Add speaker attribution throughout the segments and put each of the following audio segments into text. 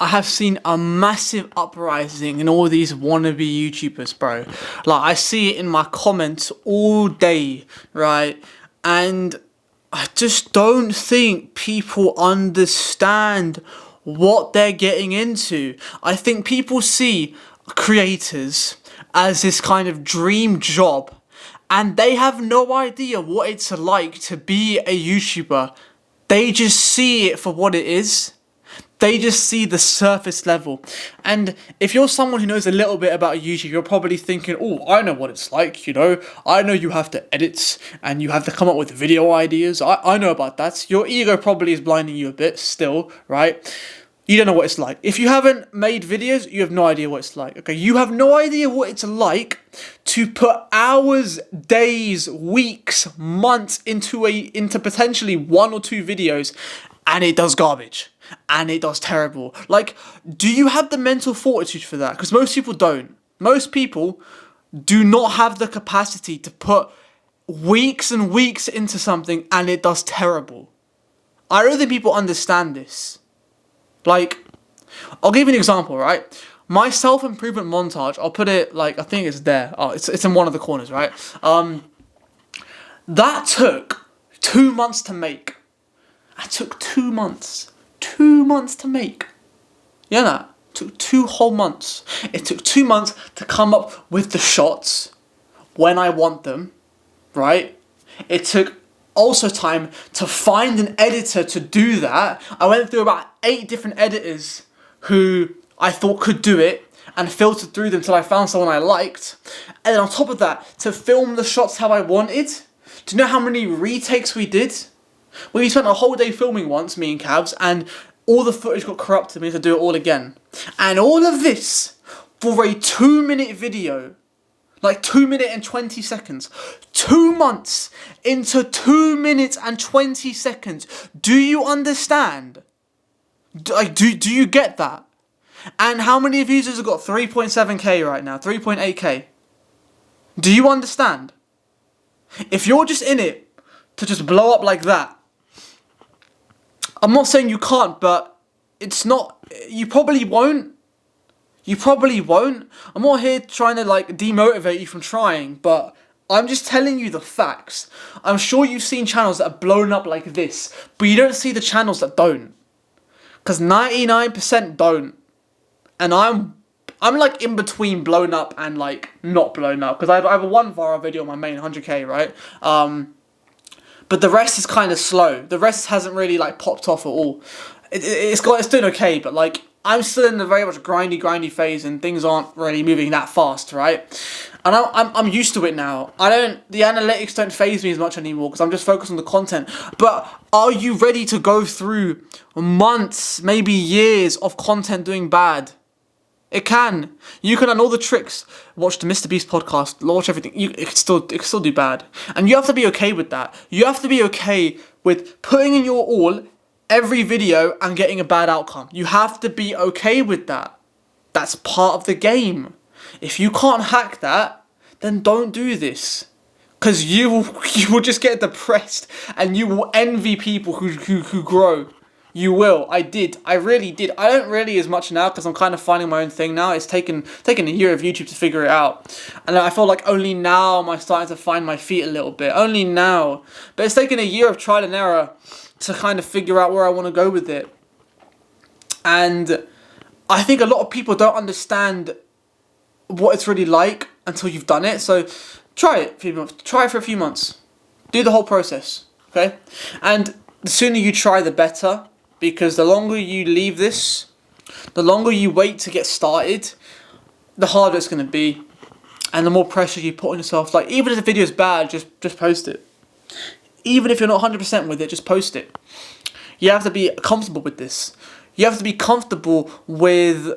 Speaker 1: I have seen a massive uprising in all these wannabe YouTubers, bro. Like, I see it in my comments all day, right? And I just don't think people understand what they're getting into. I think people see creators as this kind of dream job, and they have no idea what it's like to be a YouTuber. They just see it for what it is. They just see the surface level. And if you're someone who knows a little bit about YouTube, you're probably thinking, oh, I know what it's like, you know. I know you have to edit and you have to come up with video ideas. I know about that. Your ego probably is blinding you a bit still, right? You don't know what it's like. If you haven't made videos, you have no idea what it's like. Okay, you have no idea what it's like to put hours, days, weeks, months into potentially 1 or 2 videos, and it does garbage. And it does terrible. Like, do you have the mental fortitude for that? Because most people don't. Most people do not have the capacity to put weeks and weeks into something and it does terrible. I don't think people understand this. Like, I'll give you an example, right? My self-improvement montage, I'll put it, like, I think it's there. Oh, it's in one of the corners, right? That took 2 months to make. That took 2 months. 2 months to make. Yeah, that took 2 whole months. It took 2 months to come up with the shots when I want them, right? It took also time to find an editor to do that. I went through about 8 different editors who I thought could do it and filtered through them till I found someone I liked. And then on top of that, to film the shots how I wanted. Do you know how many retakes we did? We spent a whole day filming once, me and Cabs, and all the footage got corrupted. We had to do it all again. And all of this for a 2-minute video. Like 2 minutes and 20 seconds. 2 months into 2 minutes and 20 seconds. Do you understand? Do you get that? And how many views has it got? 3.7k right now. 3.8k. Do you understand? If you're just in it to just blow up like that, I'm not saying you can't, but it's not, you probably won't. You probably won't. I'm not here trying to like demotivate you from trying, but I'm just telling you the facts. I'm sure you've seen channels that are blown up like this, but you don't see the channels that don't. Because 99% don't. And I'm like in between blown up and like not blown up. Because I have a 1 viral video on my main 100k, right? But the rest is kind of slow. The rest hasn't really like popped off at all. It's doing okay, but like I'm still in a very much grindy phase, and things aren't really moving that fast, right? And I'm used to it now. The analytics don't faze me as much anymore because I'm just focused on the content. But are you ready to go through months, maybe years of content doing bad? It can. You can learn all the tricks. Watch the Mr. Beast podcast. Watch everything. It can still do bad. And you have to be okay with that. You have to be okay with putting in your all every video and getting a bad outcome. You have to be okay with that. That's part of the game. If you can't hack that, then don't do this. Because you will just get depressed and you will envy people who grow. You will. I did. I really did. I don't really as much now because I'm kind of finding my own thing now. It's taken a year of YouTube to figure it out. And I feel like only now am I starting to find my feet a little bit. Only now. But it's taken a year of trial and error to kind of figure out where I want to go with it. And I think a lot of people don't understand what it's really like until you've done it. So try it for a few months. Do the whole process. Okay? And the sooner you try, the better. Because the longer you leave this, the longer you wait to get started, the harder it's going to be. And the more pressure you put on yourself. Like, even if the video is bad, just post it. Even if you're not 100% with it, just post it. You have to be comfortable with this. You have to be comfortable with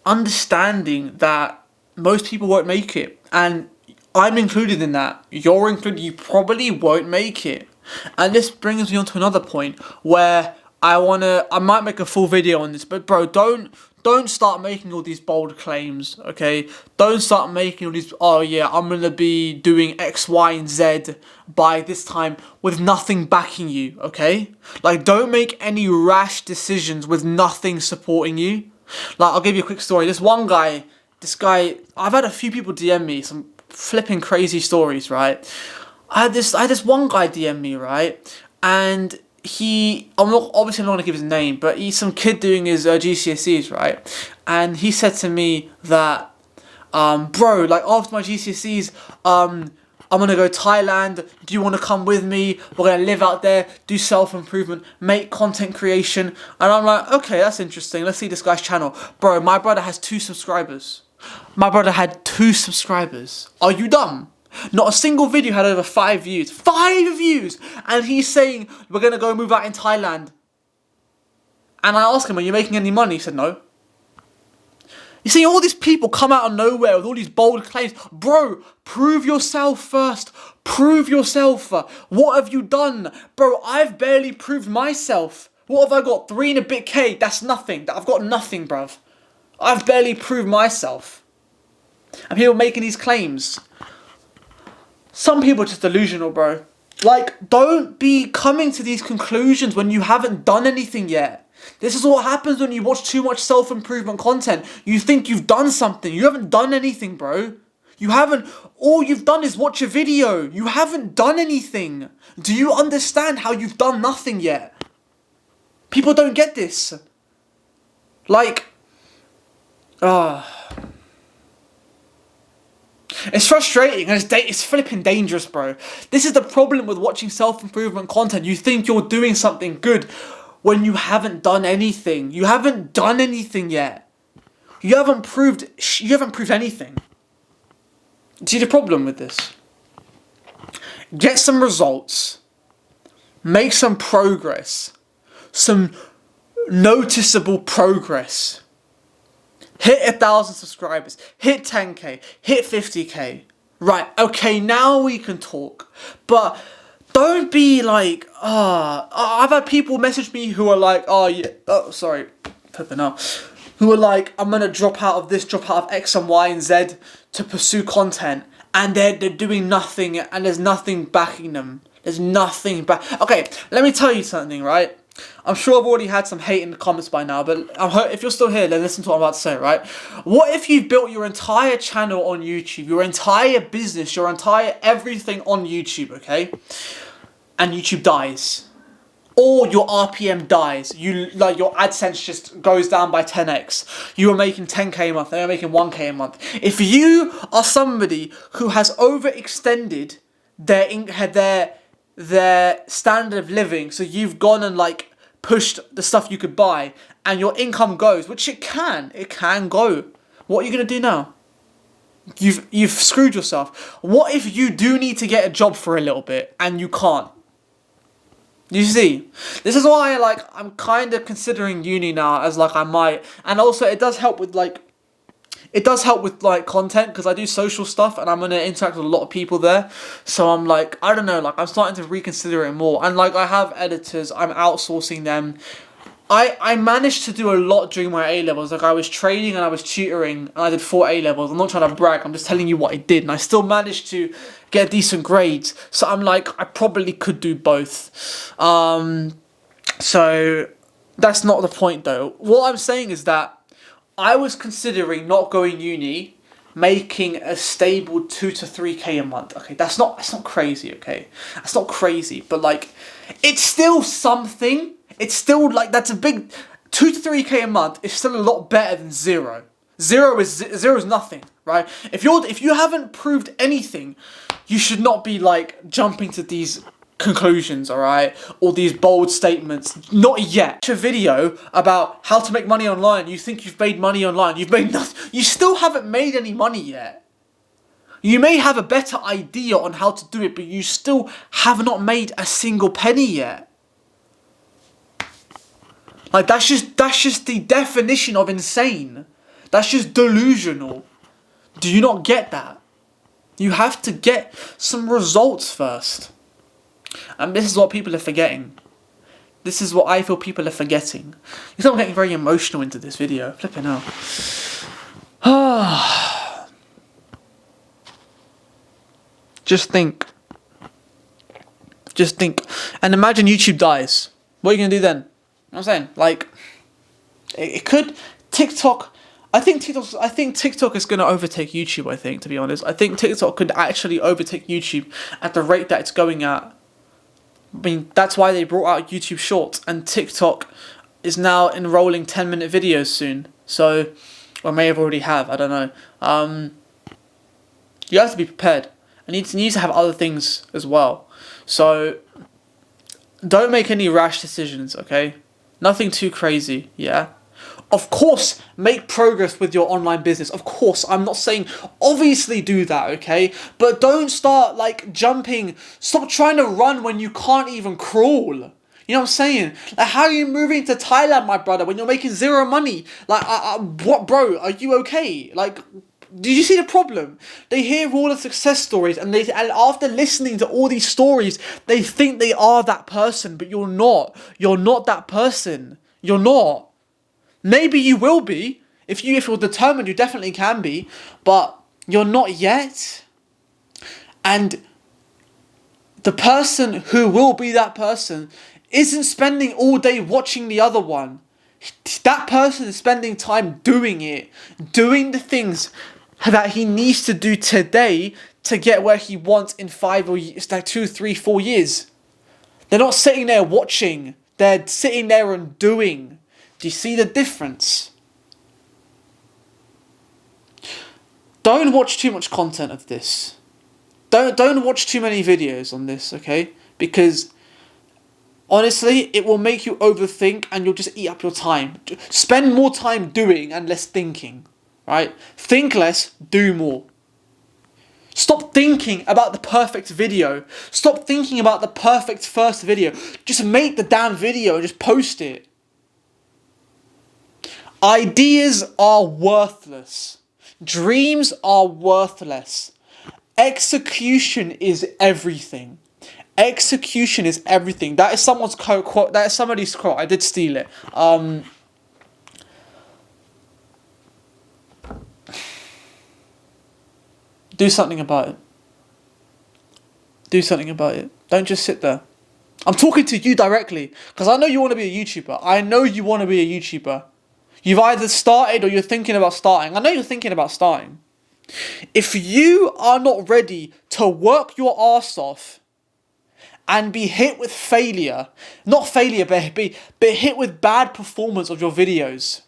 Speaker 1: understanding that most people won't make it. And I'm included in that. You're included. You probably won't make it. And this brings me on to another point where I might make a full video on this, but bro, don't start making all these bold claims, okay? Don't start making all these, oh yeah, I'm gonna be doing X, Y, and Z by this time with nothing backing you, okay? Like, don't make any rash decisions with nothing supporting you. Like, I'll give you a quick story. This guy, I've had a few people DM me some flipping crazy stories, right? I had this one guy DM me, right? And I'm not gonna give his name, but he's some kid doing his GCSEs, right? And he said to me that, bro, like after my GCSEs, I'm gonna go Thailand. Do you want to come with me? We're gonna live out there, do self-improvement, make content creation. And I'm like, okay, that's interesting. Let's see this guy's channel. Bro, my brother has 2 subscribers. My brother had 2 subscribers. Are you dumb? Not a single video had over 5 views. 5 views! And he's saying, we're gonna go move out in Thailand. And I asked him, are you making any money? He said, no. You see, all these people come out of nowhere with all these bold claims. Bro, prove yourself first. Prove yourself. What have you done? Bro, I've barely proved myself. What have I got? 3 and a bit K? That's nothing. I've got nothing, bruv. I've barely proved myself. And people making these claims. Some people are just delusional, bro. Like, don't be coming to these conclusions when you haven't done anything yet. This is what happens when you watch too much self-improvement content. You think you've done something. You haven't done anything, bro. You haven't. All you've done is watch a video. You haven't done anything. Do you understand how you've done nothing yet? People don't get this. Like, it's frustrating and it's flipping dangerous, bro. This is the problem with watching self-improvement content. You think you're doing something good when you haven't done anything. You haven't done anything yet. You haven't proved anything. See the problem with this? Get some results. Make some progress. Some noticeable progress. Hit 1,000 subscribers. Hit 10k. Hit 50k. Right, okay, now we can talk. But don't be like, I've had people message me who are like, who are like, I'm gonna drop out of this, drop out of X and Y and Z to pursue content. And they're doing nothing and there's nothing backing them. There's nothing back. Okay, let me tell you something, right? I'm sure I've already had some hate in the comments by now, but if you're still here, then listen to what I'm about to say, right? What if you've built your entire channel on YouTube, your entire business, your entire everything on YouTube, okay? And YouTube dies. Or your RPM dies. Like your AdSense just goes down by 10x. You are making 10k a month, they're making 1k a month. If you are somebody who has overextended their standard of living, so you've gone and like pushed the stuff you could buy and your income goes, which it can go. What are you gonna do now? You've screwed yourself. What if you do need to get a job for a little bit and you can't? You see, this is why I'm kind of considering uni now as I might, and also it does help with content because I do social stuff and I'm gonna interact with a lot of people there. So I'm like, I don't know, I'm starting to reconsider it more. And I have editors, I'm outsourcing them. I managed to do a lot during my A-levels. I was training and I was tutoring and I did 4 A-levels. I'm not trying to brag, I'm just telling you what I did. And I still managed to get decent grades. So I'm like, I probably could do both. So that's not the point though. What I'm saying is that I was considering not going uni, making a stable 2 to 3k a month. Okay, that's not crazy, okay? That's not crazy, but it's still something. It's still that's a big 2 to 3k a month is still a lot better than 0. Zero is nothing, right? If you haven't proved anything, you should not be jumping to these conclusions, alright? Or these bold statements. Not yet. Watch a video about how to make money online. You think you've made money online. You've made nothing. You still haven't made any money yet. You may have a better idea on how to do it, but you still have not made a single penny yet. That's just the definition of insane. That's just delusional. Do you not get that? You have to get some results first. And this is what people are forgetting. This is what I feel people are forgetting. You know, I'm getting very emotional into this video. Flipping out. Just think. Just think. And imagine YouTube dies. What are you going to do then? You know what I'm saying? Like, it could... TikTok... I think TikTok is going to overtake YouTube, I think, to be honest. I think TikTok could actually overtake YouTube at the rate that it's going at. I mean, that's why they brought out YouTube Shorts, and TikTok is now enrolling 10-minute videos soon. So, or may have already have, I don't know. You have to be prepared. And you need to have other things as well. So, don't make any rash decisions, okay? Nothing too crazy, yeah? Of course, make progress with your online business. Of course, I'm not saying obviously do that, okay? But don't start like jumping. Stop trying to run when you can't even crawl. You know what I'm saying? Like, how are you moving to Thailand, my brother, when you're making zero money? Like, what, bro? Are you okay? Like, did you see the problem? They hear all the success stories, and after listening to all these stories, they think they are that person, but you're not. You're not that person. You're not. Maybe you will be. If you're determined, you definitely can be. But you're not yet. And the person who will be that person isn't spending all day watching the other one. That person is spending time doing it. Doing the things that he needs to do today to get where he wants in 5 or it's like 2, 3, 4 years. They're not sitting there watching. They're sitting there and doing. Do you see the difference? Don't watch too much content of this. Don't watch too many videos on this, okay? Because honestly, it will make you overthink and you'll just eat up your time. Spend more time doing and less thinking, right? Think less, do more. Stop thinking about the perfect video. Stop thinking about the perfect first video. Just make the damn video and just post it. Ideas are worthless. Dreams are worthless. Execution is everything. Execution is everything. That is someone's quote. That is somebody's quote. I did steal it. Do something about it. Do something about it. Don't just sit there. I'm talking to you directly because I know you want to be a YouTuber. I know you want to be a YouTuber. You've either started or you're thinking about starting. I know you're thinking about starting. If you are not ready to work your arse off and be hit with failure, not failure, but hit with bad performance of your videos,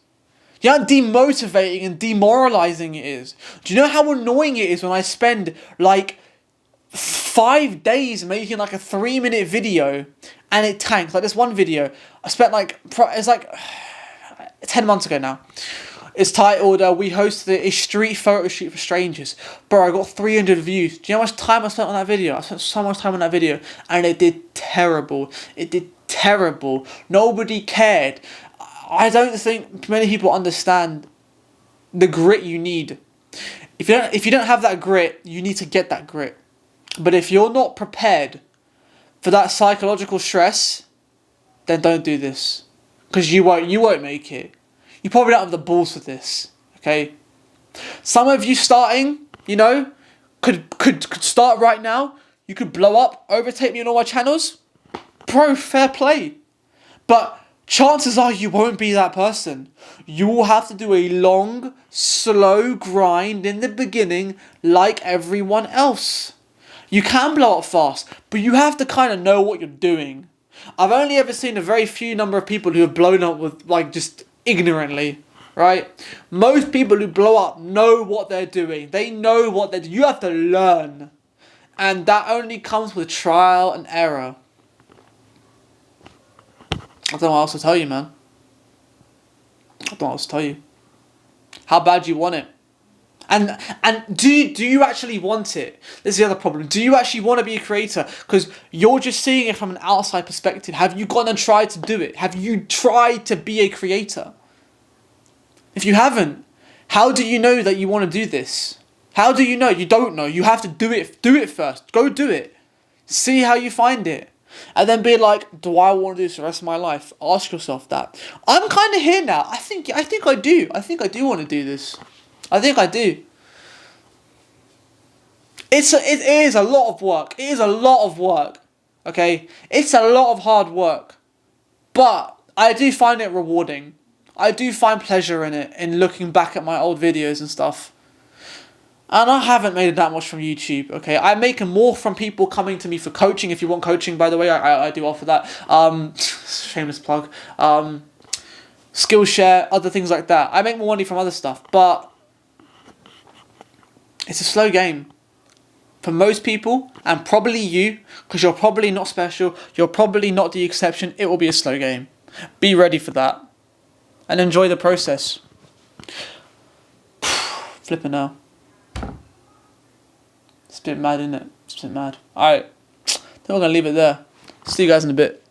Speaker 1: you know how demotivating and demoralizing it is? Do you know how annoying it is when I spend like 5 days making like a 3-minute video and it tanks? Like this one video, I spent like, it's like 10 months ago now. It's titled, we hosted a street photo shoot for strangers. Bro, I got 300 views. Do you know how much time I spent on that video? I spent so much time on that video and it did terrible. It did terrible. Nobody cared. I don't think many people understand the grit you need. If you don't have that grit, you need to get that grit. But if you're not prepared for that psychological stress, then don't do this. Because you won't make it. You probably don't have the balls for this. Okay? Some of you starting, you know, could start right now. You could blow up, overtake me on all my channels. Bro, fair play. But chances are you won't be that person. You will have to do a long, slow grind in the beginning like everyone else. You can blow up fast, but you have to kind of know what you're doing. I've only ever seen a very few number of people who have blown up with like just ignorantly, right? Most people who blow up know what they're doing. They know what they're doing. You have to learn. And that only comes with trial and error. I don't know what else to tell you, man. I don't know what else to tell you. How bad do you want it? And do you actually want it? This is the other problem. Do you actually want to be a creator? Because you're just seeing it from an outside perspective. Have you gone and tried to do it? Have you tried to be a creator? If you haven't, how do you know that you want to do this? How do you know? You don't know. You have to do it. Do it first. Go do it. See how you find it. and then be like, do I want to do this the rest of my life? Ask yourself that. I'm kind of here now. I think I do. I think I do want to do this. I think I do. It is a lot of work. It is a lot of work. Okay? It's a lot of hard work. But I do find it rewarding. I do find pleasure in it, in looking back at my old videos and stuff. And I haven't made that much from YouTube, okay? I'm making more from people coming to me for coaching. If you want coaching, by the way, I do offer that. Shameless plug. Skillshare, other things like that. I make more money from other stuff, but it's a slow game. For most people, and probably you, because you're probably not special, you're probably not the exception, it will be a slow game. Be ready for that. And enjoy the process. Flipping now. It's a bit mad, isn't it? It's a bit mad. Alright. Then we're going to leave it there. See you guys in a bit.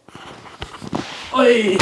Speaker 1: Oi!